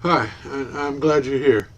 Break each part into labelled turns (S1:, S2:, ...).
S1: Hi, I'm glad you're here.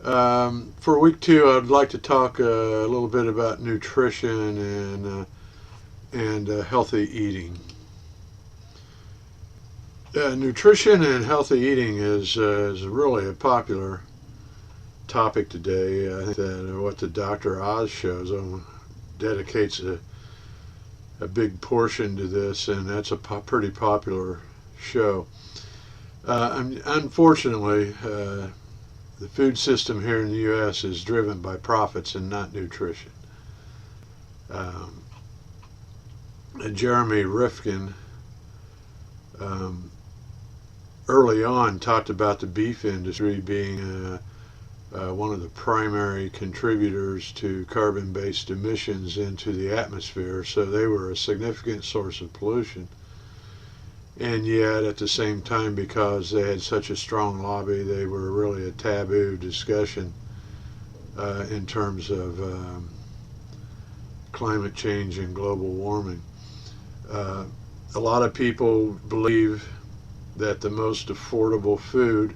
S1: For week two, I'd like to talk a little bit about nutrition and healthy eating. Nutrition and healthy eating is really a popular topic today. I think that what the Dr. Oz shows dedicates a big portion to this, and that's a pretty popular show. Unfortunately, the food system here in the U.S. is driven by profits and not nutrition. Um, Jeremy Rifkin um, early on talked about the beef industry being one of the primary contributors to carbon-based emissions into the atmosphere, so they were a significant source of pollution. And yet, at the same time, because they had such a strong lobby, they were really a taboo discussion in terms of climate change and global warming. Uh, a lot of people believe that the most affordable food,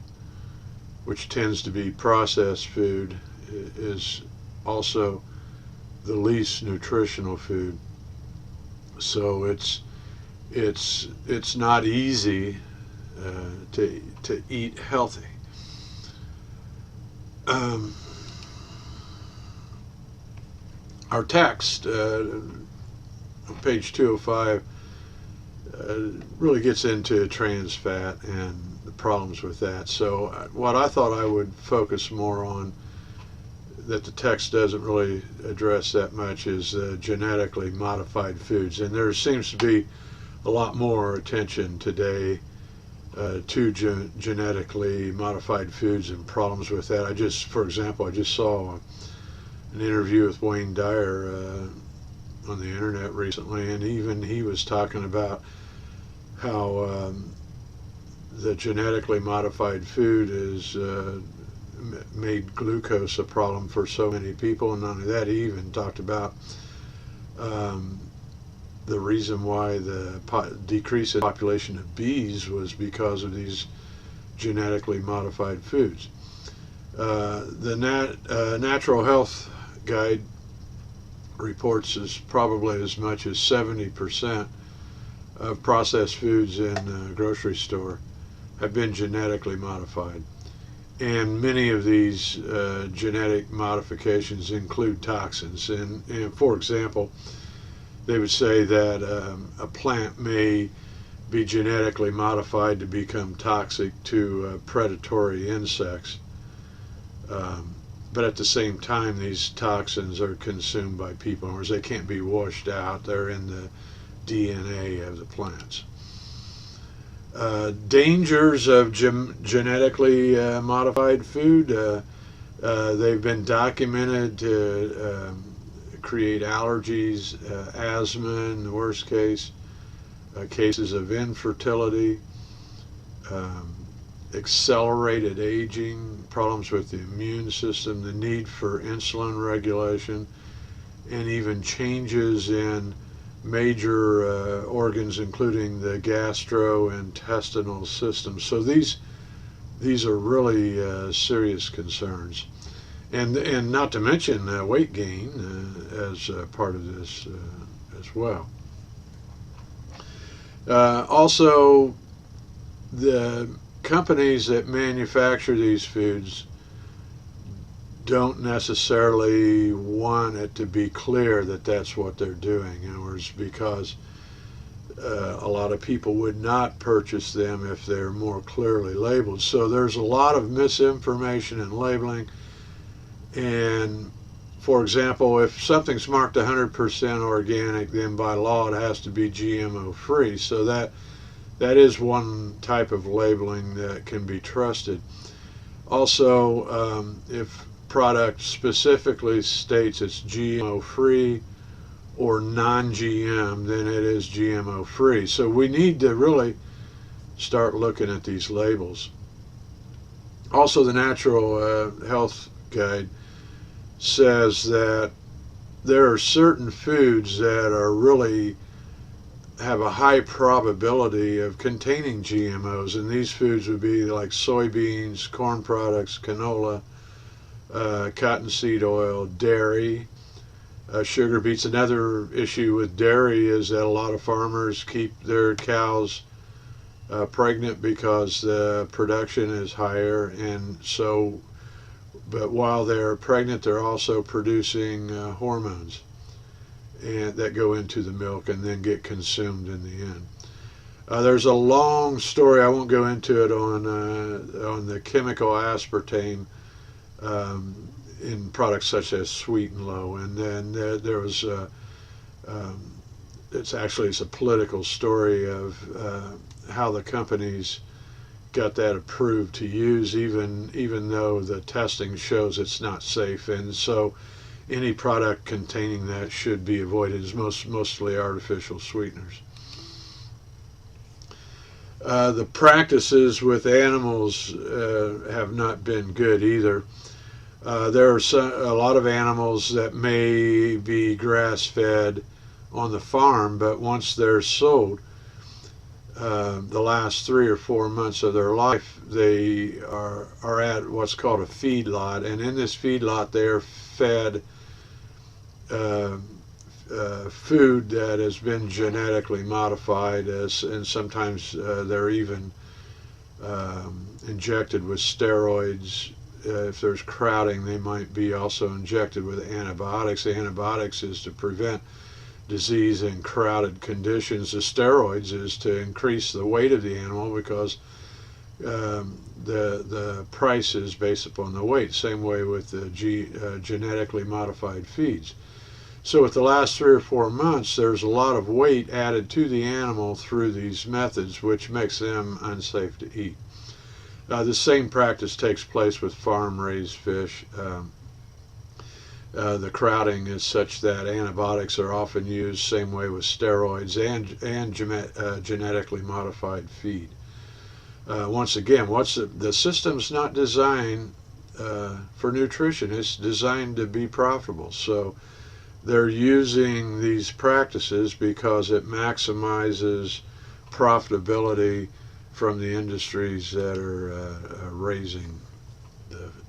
S1: which tends to be processed food, is also the least nutritional food. So it's not easy to eat healthy. Um, our text on page 205 really gets into trans fat and the problems with that. So what I thought I would focus more on that the text doesn't really address that much is genetically modified foods. And there seems to be a lot more attention today to genetically modified foods and problems with that. For example, I just saw an interview with Wayne Dyer on the internet recently, and even he was talking about how the genetically modified food is made glucose a problem for so many people, and not only that, he even talked about um, the reason why the decrease in population of bees was because of these genetically modified foods. The Natural Health Guide reports is probably as much as 70% of processed foods in the grocery store have been genetically modified. And many of these genetic modifications include toxins. And for example, they would say that a plant may be genetically modified to become toxic to predatory insects. But at the same time, these toxins are consumed by people. In other words, they can't be washed out. They're in the DNA of the plants. Dangers of genetically modified food. They've been documented to create allergies, asthma in the worst case, cases of infertility, um, accelerated aging, problems with the immune system, the need for insulin regulation, and even changes in major organs, including the gastrointestinal system. So these are really serious concerns, and not to mention weight gain as part of this as well. Also, the companies that manufacture these foods don't necessarily want it to be clear that that's what they're doing. In other words, because a lot of people would not purchase them if they're more clearly labeled. So there's a lot of misinformation in labeling. And for example, if something's marked 100% organic, then by law it has to be GMO free. So that is one type of labeling that can be trusted. Also, if product specifically states it's GMO free or non-GM, then it is GMO free. So we need to really start looking at these labels. Also, the Natural Health Guide says that there are certain foods that are really have a high probability of containing GMOs, and these foods would be like soybeans, corn products, canola, cottonseed oil, dairy, sugar beets. Another issue with dairy is that a lot of farmers keep their cows pregnant because the production is higher, and so, but while they're pregnant, they're also producing hormones and that go into the milk and then get consumed in the end. There's a long story. I won't go into it on the chemical aspartame in products such as Sweet and Low, and then there was it's a political story of how the companies got that approved to use, even though the testing shows it's not safe, and so any product containing that should be avoided. It's mostly artificial sweeteners. The practices with animals have not been good either. There are a lot of animals that may be grass-fed on the farm, but once they're sold, the last 3 or 4 months of their life, they are at what's called a feedlot, and in this feedlot they are fed food that has been genetically modified, and sometimes they're even injected with steroids. If there's crowding, they might be also injected with antibiotics. The antibiotics is to prevent disease in crowded conditions. The steroids is to increase the weight of the animal, because the price is based upon the weight. Same way with the genetically modified feeds. So with the last 3 or 4 months, there's a lot of weight added to the animal through these methods, which makes them unsafe to eat. The same practice takes place with farm-raised fish. The crowding is such that antibiotics are often used, same way with steroids and genetically modified feed. Once again, the system's not designed for nutrition. It's designed to be profitable. So they're using these practices because it maximizes profitability from the industries that are raising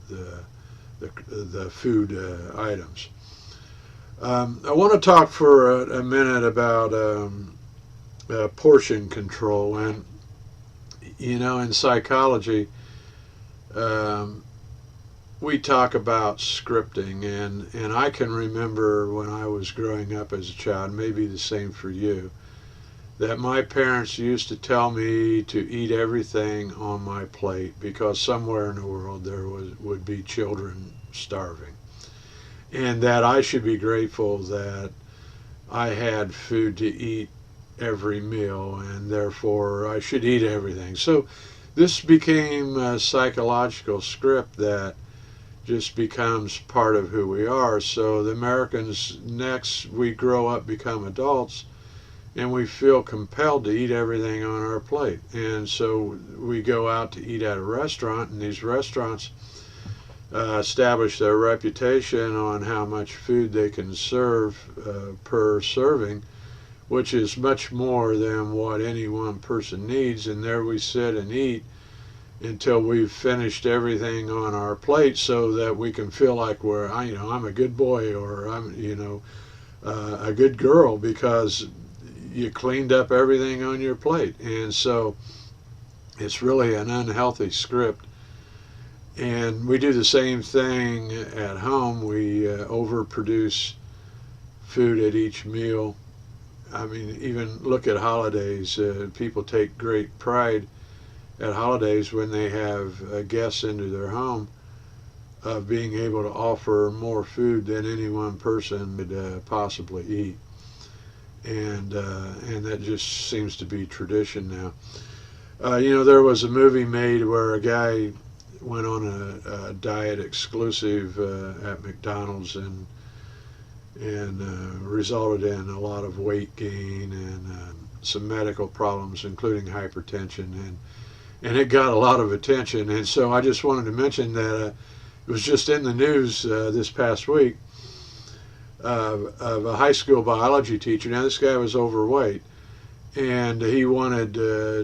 S1: the food items. I want to talk for a minute about portion control. And in psychology, we talk about scripting, and I can remember when I was growing up as a child, maybe the same for you, that my parents used to tell me to eat everything on my plate, because somewhere in the world there would be children starving, and that I should be grateful that I had food to eat every meal, and therefore I should eat everything. So this became a psychological script that just becomes part of who we are. So the Americans, next we grow up, become adults, and we feel compelled to eat everything on our plate. And so we go out to eat at a restaurant, and these restaurants establish their reputation on how much food they can serve per serving, which is much more than what any one person needs. And there we sit and eat until we've finished everything on our plate, so that we can feel like I'm a good boy, or I'm a good girl, because you cleaned up everything on your plate. And so it's really an unhealthy script. And we do the same thing at home. We overproduce food at each meal. I mean, even look at holidays. People take great pride at holidays, when they have guests into their home, of being able to offer more food than any one person could possibly eat. And that just seems to be tradition now. There was a movie made where a guy went on a diet exclusive at McDonald's, and resulted in a lot of weight gain and some medical problems, including hypertension, and it got a lot of attention. And so I just wanted to mention that it was just in the news this past week of a high school biology teacher. Now, this guy was overweight, and he wanted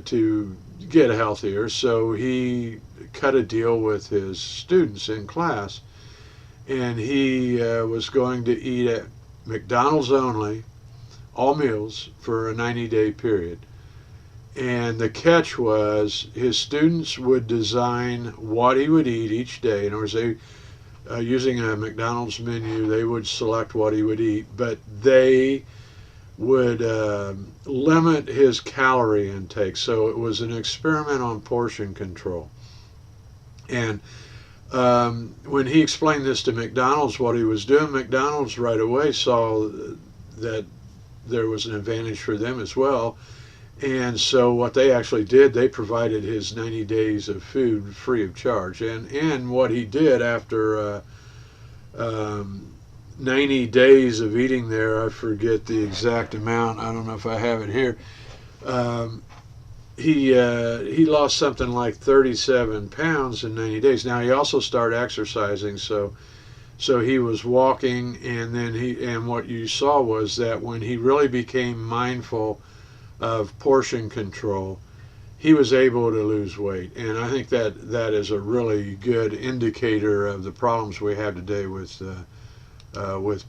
S1: to get healthier, so he cut a deal with his students in class, and he was going to eat at McDonald's only, all meals, for a 90-day period. And the catch was his students would design what he would eat each day. In other words, using a McDonald's menu, they would select what he would eat, but they would limit his calorie intake. So it was an experiment on portion control. And when he explained this to McDonald's, what he was doing, McDonald's right away saw that there was an advantage for them as well. And so what they actually did, they provided his 90 days of food free of charge. And what he did after 90 days of eating there, I forget the exact amount, I don't know if I have it here, he lost something like 37 pounds in 90 days. Now he also started exercising, so he was walking, and what you saw was that when he really became mindful of portion control, he was able to lose weight. And I think that is a really good indicator of the problems we have today with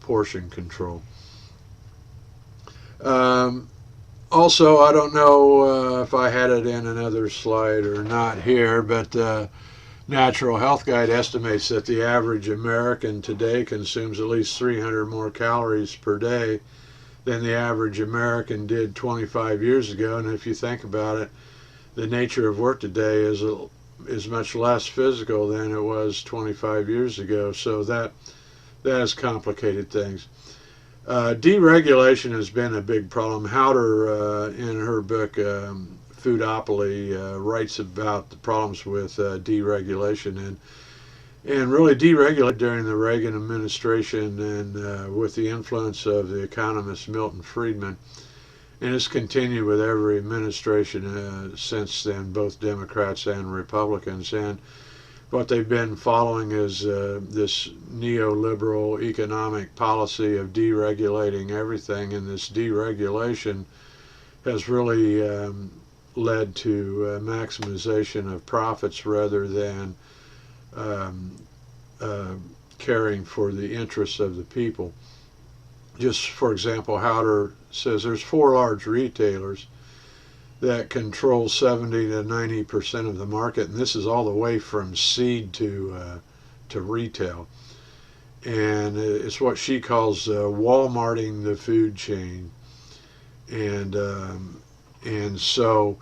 S1: portion control. Also, I don't know if I had it in another slide or not here, but Natural Health Guide estimates that the average American today consumes at least 300 more calories per day than the average American did 25 years ago. And if you think about it, the nature of work today is much less physical than it was 25 years ago. So that has complicated things. Deregulation has been a big problem. Howder, in her book Foodopoly, writes about the problems with deregulation, and really deregulated during the Reagan administration, and with the influence of the economist Milton Friedman. And it's continued with every administration since then, both Democrats and Republicans. And what they've been following is this neoliberal economic policy of deregulating everything, and this deregulation has really led to maximization of profits rather than caring for the interests of the people. Just for example, Howder says there's 4 large retailers that control 70 to 90% of the market, and this is all the way from seed to retail. And it's what she calls Walmarting the food chain. And so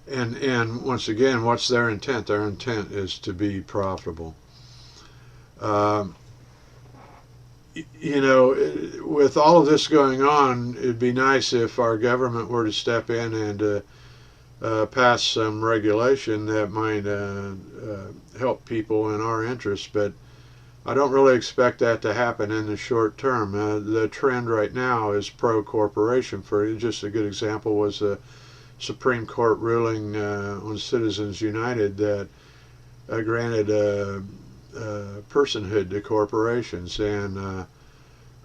S1: once again, what's their intent? Their intent is to be profitable. You know, with all of this going on, it'd be nice if our government were to step in and pass some regulation that might help people in our interests, but I don't really expect that to happen in the short term. The trend right now is pro-corporation. For just a good example was a Supreme Court ruling on Citizens United that granted personhood to corporations. And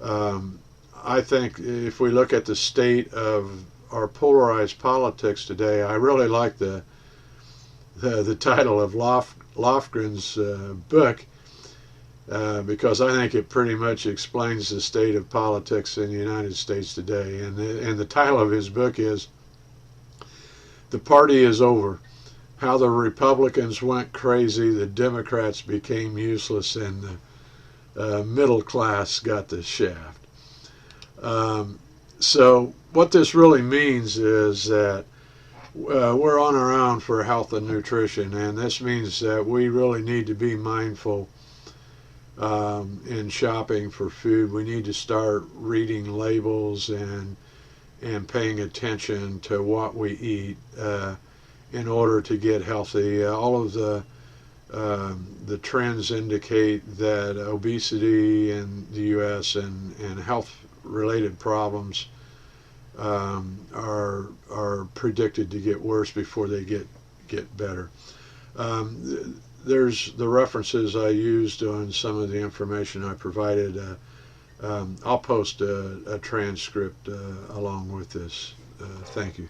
S1: I think if we look at the state of our polarized politics today, I really like the title of Lofgren's book, because I think it pretty much explains the state of politics in the United States today. And the title of his book is "The Party is Over: How the Republicans Went Crazy, the Democrats Became Useless, and the Middle Class Got the Shaft." So what this really means is that we're on our own for health and nutrition, and this means that we really need to be mindful in shopping for food. We need to start reading labels and paying attention to what we eat in order to get healthy. All of the trends indicate that obesity in the U.S. and health-related problems are predicted to get worse before they get better. There's the references I used on some of the information I provided. I'll post a transcript along with this. Thank you.